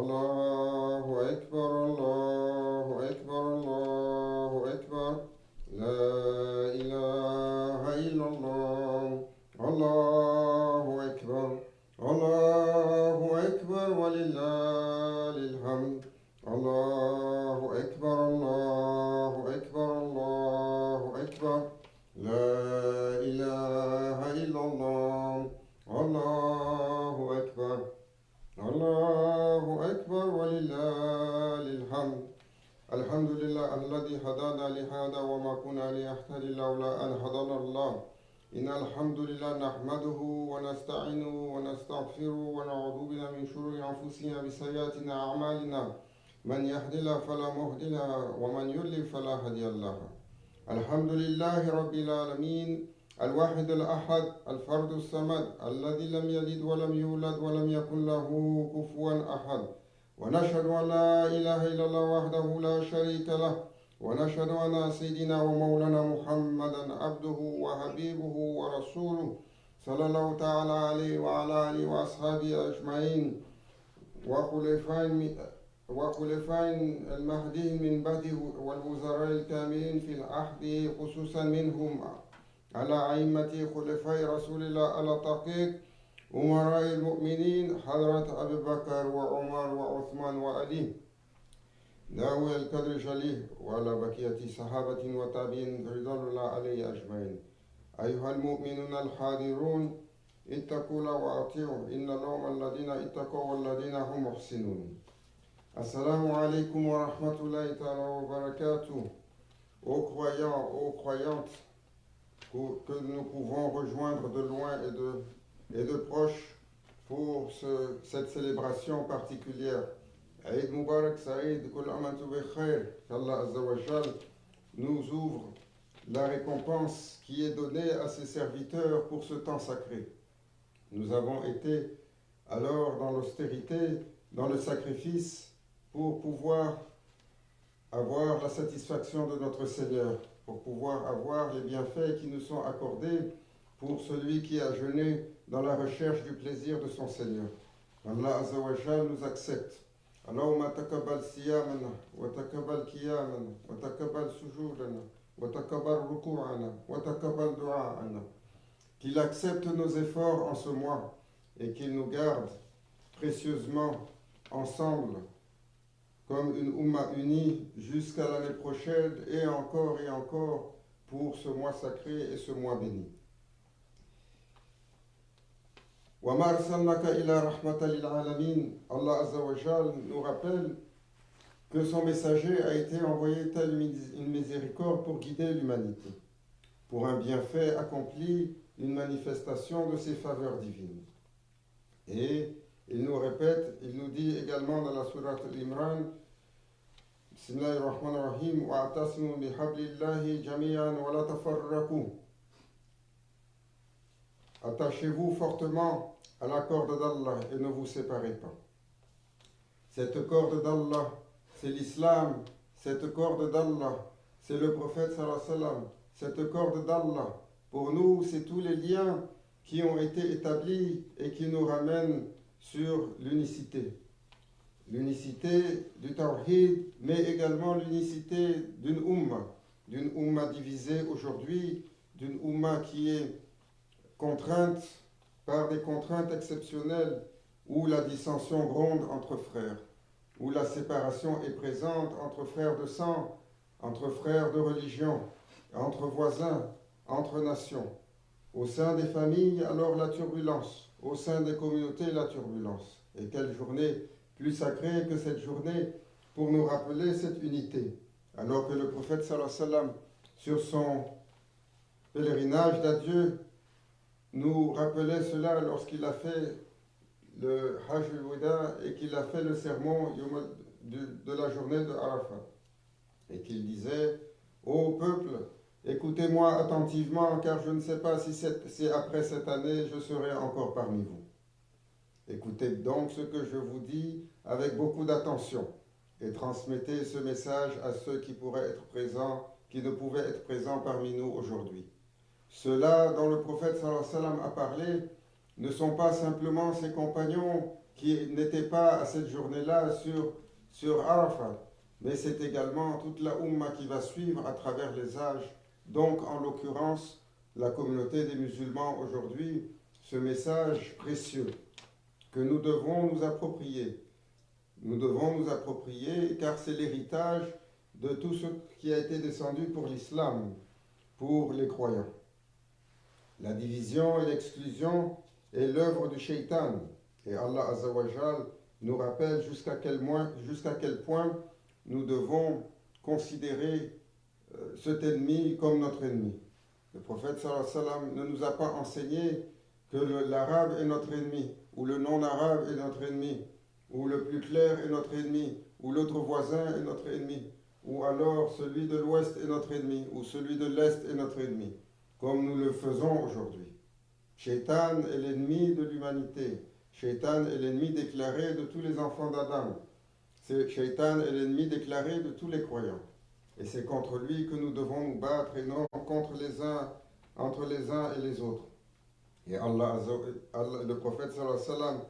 الله أكبر الله أكبر الله أكبر لا إله إلا الله الله أكبر الله أكبر ولله الحمد الله أكبر الله أكبر الله أكبر لا إله إلا الله الله أكبر الله أكبر ولله الحمد الحمد لله الذي هدانا لهذا وما كنا لنهتدي لولا أن هدانا الله إن الحمد لله نحمده ونستعينه ونستغفره ونعوذ بالله من شرور أنفسنا وسيئات أعمالنا من يهد الله فلا مهدي له ومن يضلل فلا هادي له الحمد لله رب العالمين الواحد الأحد الفرد الصمد الذي لم يلد ولم يولد ولم يكن له كفوا أحد ونشهد أن لا إله إلا الله وحده لا شريك له ونشهد أن سيدنا ومولانا محمدا عبده وحبيبه ورسوله صلى الله تعالى عليه وعلى آله وأصحابه أجمعين وخلفاء المهدي من بعده والوزراء الكاملين في العهد خصوصا منهم على أئمة خلفاء رسول الله على تحقيق أمراء المؤمنين حضرة أبي بكر وعمر وعثمان وعلي ذوي القدر الجليل وعلى بقية صحابة وتابعين رضوان الله عليه أجمعين أيها المؤمنون الحاضرون اتقوا الله وأطيعوا إن لهم الذين اتقوا والذين هم محسنون Assalamu alaikum wa rahmatullahi ta'ala wa barakatuh. Aux croyants, aux croyantes que nous pouvons rejoindre de loin et de proche pour cette célébration particulière. Eid Mubarak Saïd, Kul Amantu bi Khair, qu'Allah Azza wa Jal nous ouvre la récompense qui est donnée à ses serviteurs pour ce temps sacré. Nous avons été alors dans l'austérité, dans le sacrifice, pour pouvoir avoir la satisfaction de notre Seigneur, pour pouvoir avoir les bienfaits qui nous sont accordés pour celui qui a jeûné dans la recherche du plaisir de son Seigneur. Allah Azza wa Jal nous accepte. Allahumma taqabbal siyamana, wa taqabbal qiyamana, wa taqabbal sujudana, wa taqabbal ruku'ana, wa taqabbal du'a'ana. Qu'il accepte nos efforts en ce mois et qu'il nous garde précieusement ensemble comme une Ummah unie jusqu'à l'année prochaine et encore pour ce mois sacré et ce mois béni. وَمَا أَرْسَلْنَاكَ إِلَّا رَحْمَةً لِلْعَالَمِينَ. Allah Azza wa Jal nous rappelle que son messager a été envoyé tel une miséricorde pour guider l'humanité, pour un bienfait accompli, une manifestation de ses faveurs divines. Et il nous répète, il nous dit également dans la sourate Al-Imran, Bismillahirrahmanirrahim, wa'tasimu bihablillahi jami'an wa la tafarraqu. Attachez-vous fortement à la corde d'Allah et ne vous séparez pas. Cette corde d'Allah, c'est l'islam. Cette corde d'Allah, c'est le prophète sallallahu alayhi wa sallam. Cette corde d'Allah, pour nous, c'est tous les liens qui ont été établis et qui nous ramènent sur l'unicité. L'unicité du tawhid, mais également l'unicité d'une umma divisée aujourd'hui, d'une umma qui est contrainte par des contraintes exceptionnelles où la dissension gronde entre frères, où la séparation est présente entre frères de sang, entre frères de religion, entre voisins, entre nations. Au sein des familles, alors la turbulence. Au sein des communautés, la turbulence. Et quelle journée plus sacrée que cette journée pour nous rappeler cette unité. Alors que le prophète sallallahu alayhi wa sallam, sur son pèlerinage d'adieu, nous rappelait cela lorsqu'il a fait le Hajj al-Wida et qu'il a fait le sermon de la journée de Arafat. Et qu'il disait, ô peuple, écoutez-moi attentivement, car je ne sais pas si après cette année, je serai encore parmi vous. Écoutez donc ce que je vous dis avec beaucoup d'attention et transmettez ce message à ceux qui pourraient être présents, qui ne pouvaient être présents parmi nous aujourd'hui. Ceux-là dont le prophète sallallahu alayhi wa sallam a parlé ne sont pas simplement ses compagnons qui n'étaient pas à cette journée-là sur Arafat, mais c'est également toute la Ummah qui va suivre à travers les âges. Donc, en l'occurrence, la communauté des musulmans aujourd'hui, ce message précieux que nous devons nous approprier. Nous devons nous approprier car c'est l'héritage de tout ce qui a été descendu pour l'islam, pour les croyants. La division et l'exclusion est l'œuvre du shaitan. Et Allah Azzawajal nous rappelle jusqu'à quel point nous devons considérer cet ennemi comme notre ennemi. Le prophète sallallahu alayhi wa sallam ne nous a pas enseigné que l'arabe est notre ennemi, ou le non-arabe est notre ennemi, ou le plus clair est notre ennemi, ou l'autre voisin est notre ennemi, ou alors celui de l'ouest est notre ennemi, ou celui de l'est est notre ennemi, comme nous le faisons aujourd'hui. Shaitan est l'ennemi de l'humanité. Shaitan est l'ennemi déclaré de tous les enfants d'Adam. Shaitan est l'ennemi déclaré de tous les croyants. Et c'est contre lui que nous devons nous battre et non entre les uns et les autres. Et le prophète sallallahu alayhi wa sallam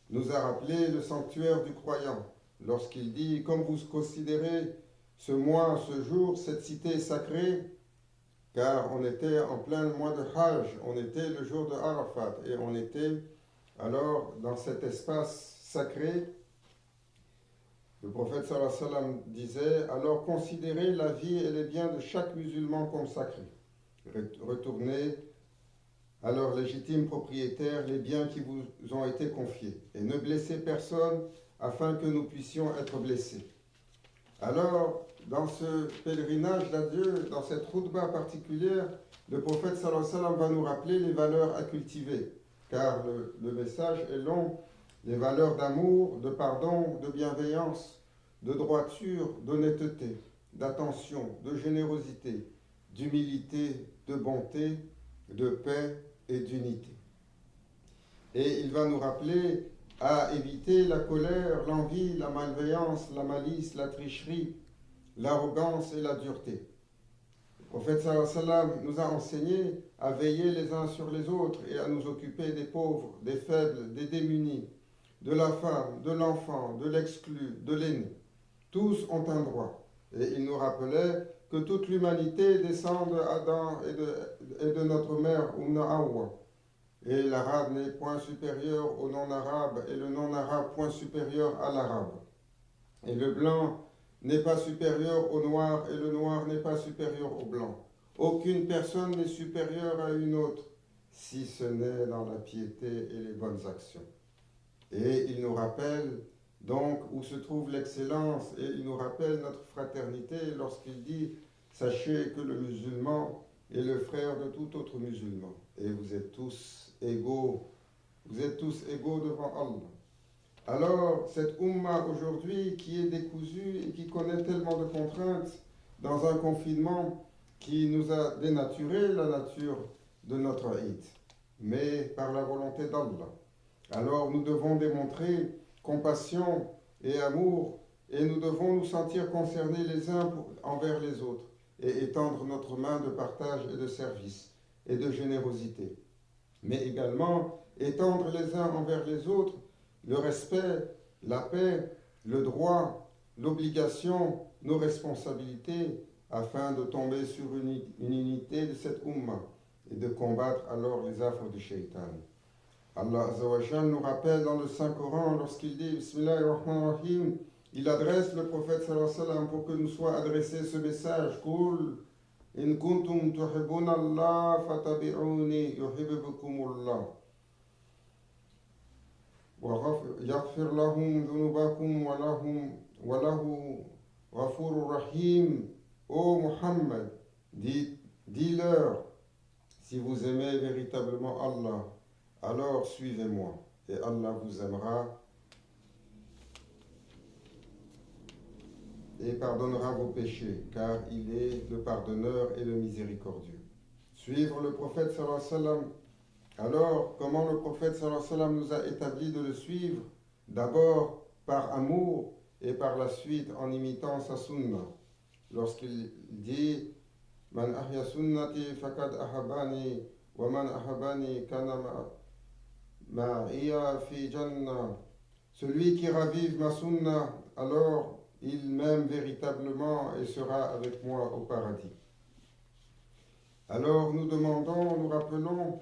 nous a rappelé le sanctuaire du croyant lorsqu'il dit, comme vous considérez ce mois, ce jour, cette cité sacrée, car on était en plein mois de Hajj, on était le jour de Arafat, et on était alors dans cet espace sacré. Le prophète sallallahu alayhi wa sallam disait, alors considérez la vie et les biens de chaque musulman comme sacrés. Retournez à leurs légitimes propriétaires les biens qui vous ont été confiés, et ne blessez personne afin que nous puissions être blessés. Alors, dans ce pèlerinage d'adieu, dans cette khutba particulière, le prophète sallallahu alayhi wa sallam va nous rappeler les valeurs à cultiver, car le message est long, les valeurs d'amour, de pardon, de bienveillance, de droiture, d'honnêteté, d'attention, de générosité, d'humilité, de bonté, de paix et d'unité. Et il va nous rappeler à éviter la colère, l'envie, la malveillance, la malice, la tricherie, l'arrogance et la dureté. Le prophète sallallahu alayhi wa sallam nous a enseigné à veiller les uns sur les autres et à nous occuper des pauvres, des faibles, des démunis, de la femme, de l'enfant, de l'exclu, de l'aîné. Tous ont un droit. Et il nous rappelait que toute l'humanité descend d'Adam et de notre mère, Hawa. Et l'arabe n'est point supérieur au non-arabe, et le non-arabe point supérieur à l'arabe. Et le blanc n'est pas supérieur au noir, et le noir n'est pas supérieur au blanc. Aucune personne n'est supérieure à une autre, si ce n'est dans la piété et les bonnes actions. Et il nous rappelle donc où se trouve l'excellence, et il nous rappelle notre fraternité lorsqu'il dit « Sachez que le musulman est le frère de tout autre musulman, et vous êtes tous égaux devant Allah. » Alors, cette Ummah aujourd'hui qui est décousue et qui connaît tellement de contraintes dans un confinement qui nous a dénaturé la nature de notre Eid, mais par la volonté d'Allah. Alors, nous devons démontrer compassion et amour, et nous devons nous sentir concernés les uns envers les autres, et étendre notre main de partage et de service et de générosité. Mais également étendre les uns envers les autres le respect, la paix, le droit, l'obligation, nos responsabilités, afin de tomber sur une unité de cette Ummah et de combattre alors les affres du shaitan. Allah Azzawajal nous rappelle dans le Saint-Coran lorsqu'il dit Bismillahirrahmanirrahim, il adresse le prophète sallallahu alayhi wa sallam pour que nous soit adressé ce message. Qul in kuntum tuhibbuna Allah fatabi'uni yuhibbukumullah. يغفر لهم ذنوبكم وله غفور رحيم. Ô Muhammad, dis-leur, si vous aimez véritablement Allah, alors suivez-moi, et Allah vous aimera et pardonnera vos péchés, car il est le pardonneur et le miséricordieux. Suivre le prophète sallallahu alayhi wa sallam. Alors, comment le prophète sallallahu alayhi wa sallam nous a établi de le suivre? D'abord par amour et par la suite en imitant sa sunna. Lorsqu'il dit Man ahya sunnati fakad ahabani wa man ahabani kana ma'iya fi jannah Celui qui ravive ma sunna, alors il m'aime véritablement et sera avec moi au paradis. Alors nous demandons, nous rappelons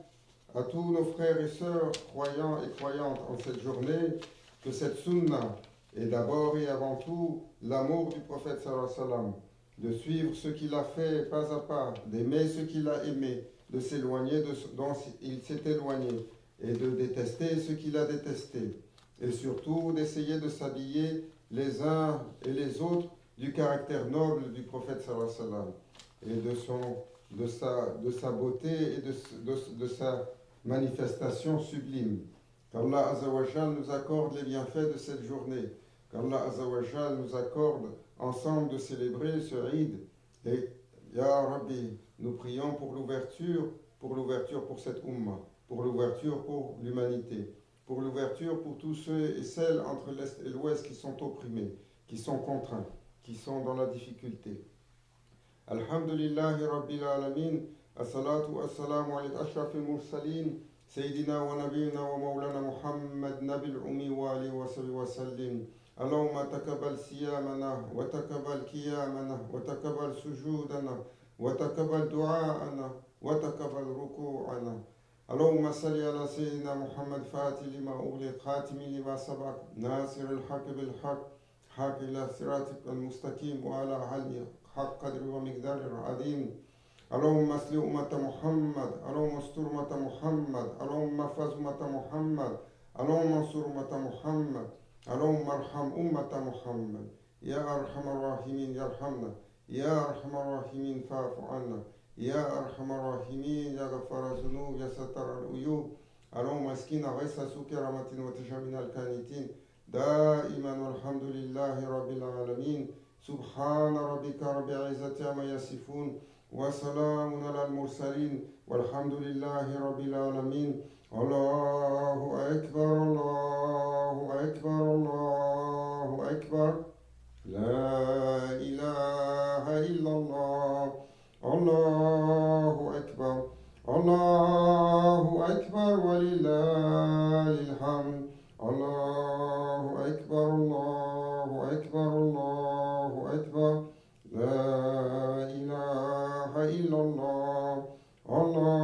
à tous nos frères et sœurs, croyants et croyantes en cette journée, que cette sunna est d'abord et avant tout l'amour du prophète sallallahu alayhi wa sallam, de suivre ce qu'il a fait pas à pas, d'aimer ce qu'il a aimé, de s'éloigner de ce dont il s'est éloigné et de détester ce qu'il a détesté, et surtout d'essayer de s'habiller les uns et les autres du caractère noble du prophète sallallahu alayhi wa sallam et de sa beauté et de sa manifestation sublime. Qu'Allah Azzawajal nous accorde les bienfaits de cette journée. Qu'Allah Azzawajal nous accorde ensemble de célébrer ce Eid. Et Ya Rabbi, nous prions pour l'ouverture pour cette Ummah, pour l'ouverture pour l'humanité, pour l'ouverture pour tous ceux et celles entre l'Est et l'Ouest qui sont opprimés, qui sont contraints, qui sont dans la difficulté. Alhamdulillahi Rabbil Alamin. As-salatu was-salamu ala ashrafil mursalin Sayyidina wa nabiyina wa maulana Muhammad nabil ummi wa alihi wa sahbihi wa sallim. Allahumma taqabbal siyamana wa taqabbal qiyamana wa taqabbal sujudana wa taqabbal du'aana wa taqabbal ruku'ana. Allahumma salli ala Sayyidina Muhammad Fatih lima ughliq khatimi lima sabaq nasir al-haq bil-haq haq ila siratik al-mustaqim wa ala alihi حق قدر ومقدار عظيم. اللهم اصلح أمة محمد، اللهم استر أمة محمد، اللهم احفظ أمة محمد، اللهم انصر أمة محمد، اللهم ارحم أمة محمد. يا أرحم الراحمين يرحمنا، يا أرحم الراحمين فاعف عنا، يا أرحم الراحمين يا غفار الذنوب يا ستر العيوب. اللهم اسقنا غيث سوء رحمة وتجعلنا الكانتين دائما والحمد لله رب العالمين. سبحان ربك رب العزة عما يصفون وسلام على المرسلين والحمد لله رب العالمين. الله أكبر الله أكبر الله أكبر لا إله إلا الله. الله أكبر الله أكبر ولله الحمد. الله أكبر الله أكبر الله أكبر لا إله إلا الله. الله